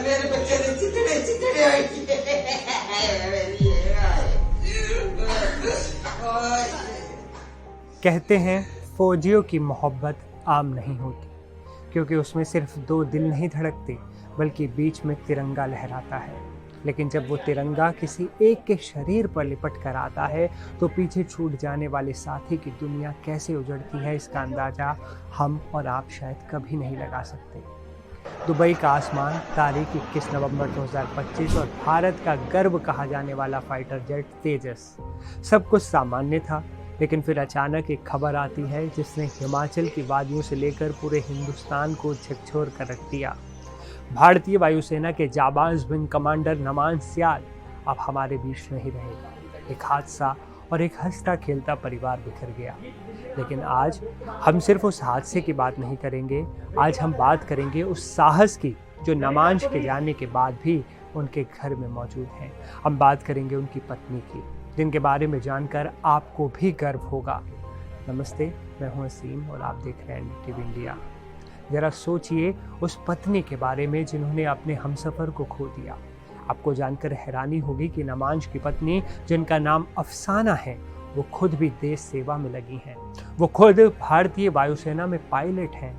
मेरे बच्चे ने चितड़े चितड़े कहते हैं फौजियों की मोहब्बत आम नहीं होती, क्योंकि उसमें सिर्फ दो दिल नहीं धड़कते बल्कि बीच में तिरंगा लहराता है। लेकिन जब वो तिरंगा किसी एक के शरीर पर लिपट कर आता है तो पीछे छूट जाने वाले साथी की दुनिया कैसे उजड़ती है, इसका अंदाज़ा हम और आप शायद कभी नहीं लगा सकते। दुबई का आसमान, तारीख 21 नवंबर 2025 और भारत का गर्व कहा जाने वाला फाइटर जेट तेजस। सब कुछ सामान्य था, लेकिन फिर अचानक एक खबर आती है जिसने हिमाचल की वादियों से लेकर पूरे हिंदुस्तान को झकझोर कर रख दिया। भारतीय वायुसेना के जाबाज विंग कमांडर नमान सियाल अब हमारे बीच नहीं रहे। एक हादसा और एक हंसता खेलता परिवार बिखर गया। लेकिन आज हम सिर्फ उस हादसे की बात नहीं करेंगे, आज हम बात करेंगे उस साहस की जो नमांश के जाने के बाद भी उनके घर में मौजूद हैं। हम बात करेंगे उनकी पत्नी की, जिनके बारे में जानकर आपको भी गर्व होगा। नमस्ते, मैं हूं असीम और आप देख रहे हैं टीवी इंडिया। जरा सोचिए उस पत्नी के बारे में जिन्होंने अपने हमसफर को खो दिया। आपको जानकर हैरानी होगी कि नमांश की पत्नी, जिनका नाम अफसाना है, वो खुद भी देश सेवा में लगी हैं। वो खुद भारतीय वायुसेना में पायलट हैं।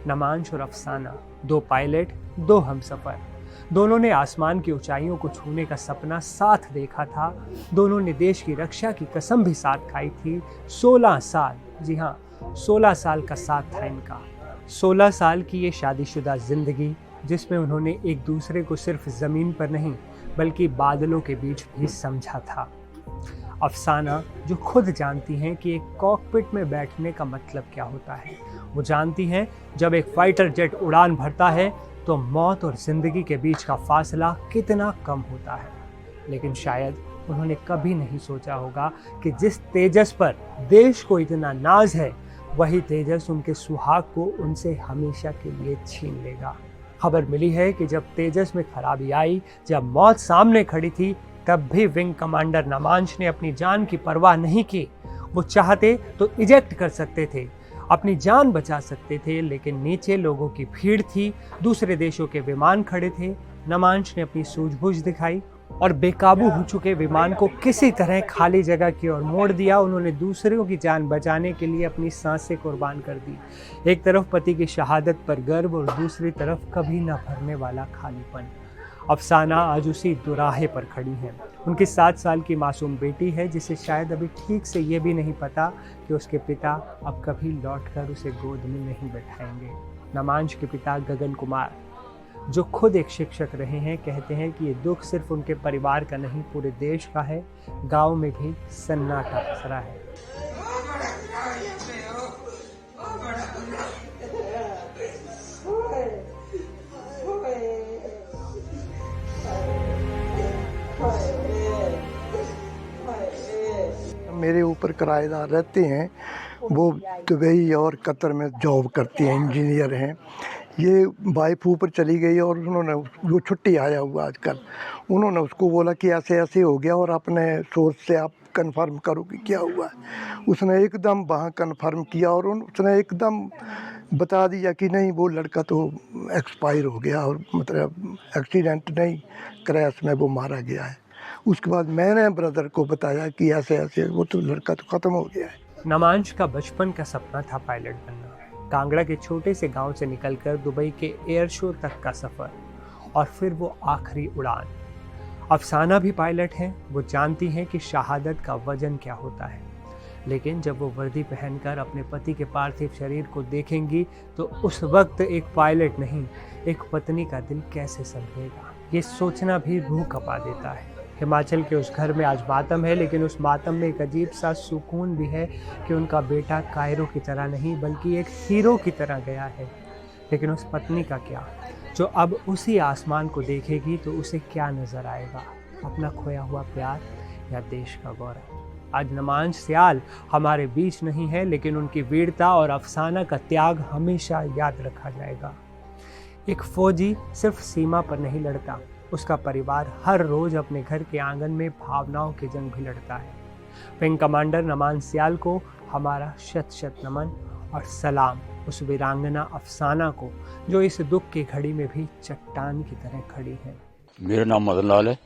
नमांश और अफसाना, दो पायलट, दो हमसफर। दोनों ने आसमान की ऊंचाइयों को छूने का सपना साथ देखा था। दोनों ने देश की रक्षा की कसम भी साथ खाई थी। 16 साल, जी हाँ, 16 साल का साथ था इनका। 16 साल की ये शादीशुदा जिंदगी, जिसमें उन्होंने एक दूसरे को सिर्फ ज़मीन पर नहीं बल्कि बादलों के बीच भी समझा था। अफसाना, जो खुद जानती हैं कि एक कॉकपिट में बैठने का मतलब क्या होता है। वो जानती हैं जब एक फाइटर जेट उड़ान भरता है तो मौत और ज़िंदगी के बीच का फासला कितना कम होता है। लेकिन शायद उन्होंने कभी नहीं सोचा होगा कि जिस तेजस पर देश को इतना नाज है, वही तेजस उनके सुहाग को उनसे हमेशा के लिए छीन लेगा। खबर मिली है कि जब तेजस में खराबी आई, जब मौत सामने खड़ी थी, तब भी विंग कमांडर नमांश ने अपनी जान की परवाह नहीं की। वो चाहते तो इजेक्ट कर सकते थे, अपनी जान बचा सकते थे, लेकिन नीचे लोगों की भीड़ थी, दूसरे देशों के विमान खड़े थे। नमांश ने अपनी सूझबूझ दिखाई और बेकाबू हो चुके विमान को किसी तरह खाली जगह की ओर मोड़ दिया। उन्होंने दूसरों की जान बचाने के लिए अपनी सांसें कुर्बान कर दी। एक तरफ पति की शहादत पर गर्व और दूसरी तरफ कभी न भरने वाला खालीपन। अफसाना आज उसी दुराहे पर खड़ी हैं। उनकी 7 साल की मासूम बेटी है, जिसे शायद अभी ठीक से ये भी नहीं पता कि उसके पिता अब कभी लौटकर उसे गोद में नहीं बैठाएंगे। नमांश के पिता गगन कुमार, जो खुद एक शिक्षक रहे हैं, कहते हैं कि ये दुख सिर्फ उनके परिवार का नहीं, पूरे देश का है। गांव में भी सन्नाटा पसरा है। मेरे ऊपर किराएदार रहते हैं, वो दुबई और कतर में जॉब करती हैं, इंजीनियर हैं। ये वाइफ ऊपर चली गई और उन्होंने, वो छुट्टी आया हुआ आजकल, उन्होंने उसको बोला कि ऐसे ऐसे हो गया और अपने सोर्स से आप कंफर्म करो कि क्या हुआ है। उसने एकदम वहाँ कंफर्म किया और उसने एकदम बता दिया कि नहीं, वो लड़का तो एक्सपायर हो गया और मतलब एक्सीडेंट नहीं, क्रैश में वो मारा गया है। उसके बाद मैंने ब्रदर को बताया कि ऐसे ऐसे, वो तो लड़का तो ख़त्म हो गया है। नमांश का बचपन का सपना था पायलट बनना। कांगड़ा के छोटे से गांव से निकलकर दुबई के एयर शो तक का सफ़र और फिर वो आखिरी उड़ान। अफसाना भी पायलट हैं। वो जानती हैं कि शहादत का वजन क्या होता है। लेकिन जब वो वर्दी पहनकर अपने पति के पार्थिव शरीर को देखेंगी तो उस वक्त एक पायलट नहीं, एक पत्नी का दिल कैसे संभलेगा, ये सोचना भी रूह कपा देता है। हिमाचल के उस घर में आज मातम है, लेकिन उस मातम में एक अजीब सा सुकून भी है कि उनका बेटा कायरों की तरह नहीं बल्कि एक हीरो की तरह गया है। लेकिन उस पत्नी का क्या, जो अब उसी आसमान को देखेगी तो उसे क्या नज़र आएगा, अपना खोया हुआ प्यार या देश का गौरव। आज नमांश सियाल हमारे बीच नहीं है, लेकिन उनकी वीरता और अफसाना का त्याग हमेशा याद रखा जाएगा। एक फौजी सिर्फ सीमा पर नहीं लड़ता, उसका परिवार हर रोज अपने घर के आंगन में भावनाओं की जंग भी लड़ता है। विंग कमांडर नमान सियाल को हमारा शत शत नमन और सलाम। उस वीरांगना अफसाना को जो इस दुख की घड़ी में भी चट्टान की तरह खड़ी है। मेरा नाम मदन लाल है।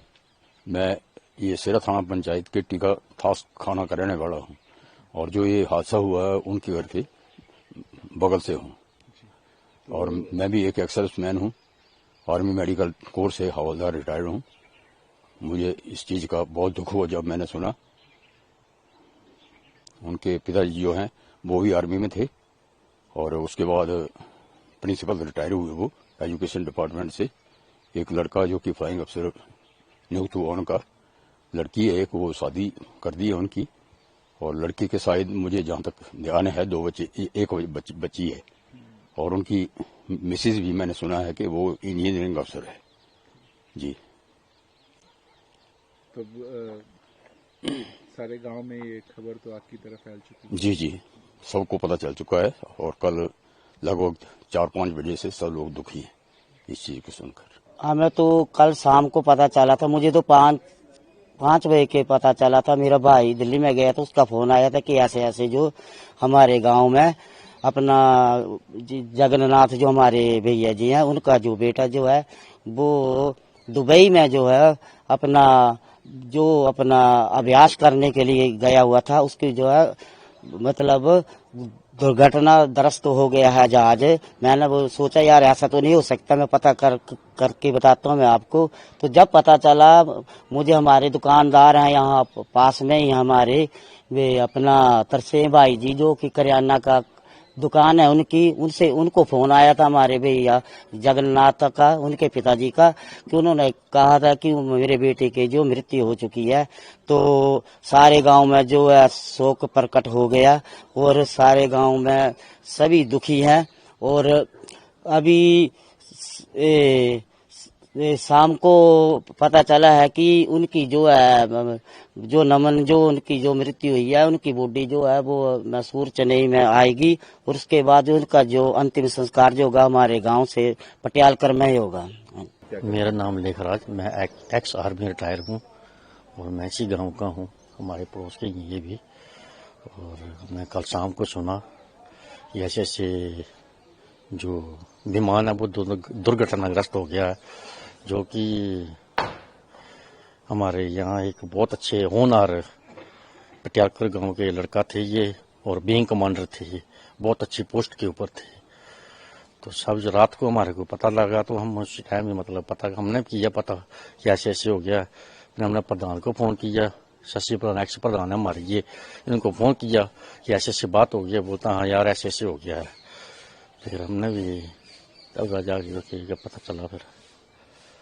मैं ये सेरा थाना पंचायत के टीका थास खाना का रहने वाला हूँ और जो ये हादसा हुआ है उनके घर के बगल से हूँ और मैं भी एक एक्सर्विसमैन हूँ। आर्मी मेडिकल कोर्स से हवलदार रिटायर्ड हूँ। मुझे इस चीज़ का बहुत दुख हुआ जब मैंने सुना। उनके पिताजी जो हैं वो भी आर्मी में थे और उसके बाद प्रिंसिपल रिटायर हुए वो एजुकेशन डिपार्टमेंट से। एक लड़का जो कि फ्लाइंग अफसर नियुक्त हुआ उनका, लड़की है एक, वो शादी कर दी है उनकी और लड़की के शायद मुझे जहाँ तक ध्यान है 2 बच्चे, एक बच्ची है और उनकी मिसेज भी मैंने सुना है कि वो इंजीनियरिंग अफसर है जी। तो सारे गांव में ये खबर तो आपकी तरफ फैल चुकी है? जी जी, सबको पता चल चुका है और कल लगभग 4-5 बजे से सब लोग दुखी हैं इस चीज को सुनकर। हमें तो कल शाम को पता चला था, मुझे तो 5 बजे के पता चला था। मेरा भाई दिल्ली में गया था, उसका फोन आया था कि ऐसे ऐसे जो हमारे गांव में अपना जगन्नाथ जो हमारे भैया जी हैं उनका जो बेटा जो है वो दुबई में जो है अपना अभ्यास करने के लिए गया हुआ था। उसकी जो है मतलब दुर्घटनाग्रस्त हो गया है जहाज। मैंने वो सोचा यार ऐसा तो नहीं हो सकता, मैं पता करके बताता हूँ मैं आपको। तो जब पता चला, मुझे हमारे दुकानदार हैं यहाँ पास में ही हमारे, वे अपना तरसेम भाई जी जो कि करियाना का दुकान है उनसे उनको फोन आया था हमारे भैया जगन्नाथ का, उनके पिताजी का, कि उन्होंने कहा था कि मेरे बेटे की जो मृत्यु हो चुकी है। तो सारे गांव में जो है शोक प्रकट हो गया और सारे गांव में सभी दुखी हैं। और अभी शाम को पता चला है कि उनकी जो है जो नमन जो उनकी जो मृत्यु हुई है उनकी बॉडी जो है वो मैसूर चेन्नई में आएगी और उसके बाद उनका जो अंतिम संस्कार जो होगा हमारे गांव से पटियालकर में ही होगा। मेरा नाम लेखराज, मैं एक्स आर्मी रिटायर हूँ और मैं इसी गांव का हूँ, हमारे पड़ोस के ये भी। और मैं कल शाम को सुना कि ऐसे ऐसे जो विमान है वो दुर्घटनाग्रस्त हो गया है, जो कि हमारे यहाँ एक बहुत अच्छे होनहार पटियालकर गांव के लड़का थे ये और विंग कमांडर थे, ये बहुत अच्छी पोस्ट के ऊपर थे। तो सब जो रात को हमारे को पता लगा तो हम उस टाइम में मतलब पता हमने किया पता कि ऐसे ऐसे हो गया। फिर हमने प्रधान को फ़ोन किया, शशि प्रधान एक्स प्रधान है हमारे ये, इनको फ़ोन किया कि ऐसे ऐसे बात हो गया। बोलता हाँ यार ऐसे ऐसे हो गया है। फिर हमने भी तब जाके पता चला। फिर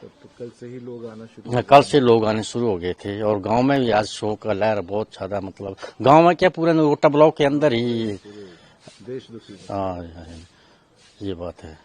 तो कल से ही लोग आना शुरू, कल से लोग आने शुरू हो गए थे और गांव में भी आज शोक का लहर बहुत ज्यादा, मतलब गांव में क्या पूरे नोटा ब्लॉक के अंदर ही देश दुखी। हाँ ये बात है।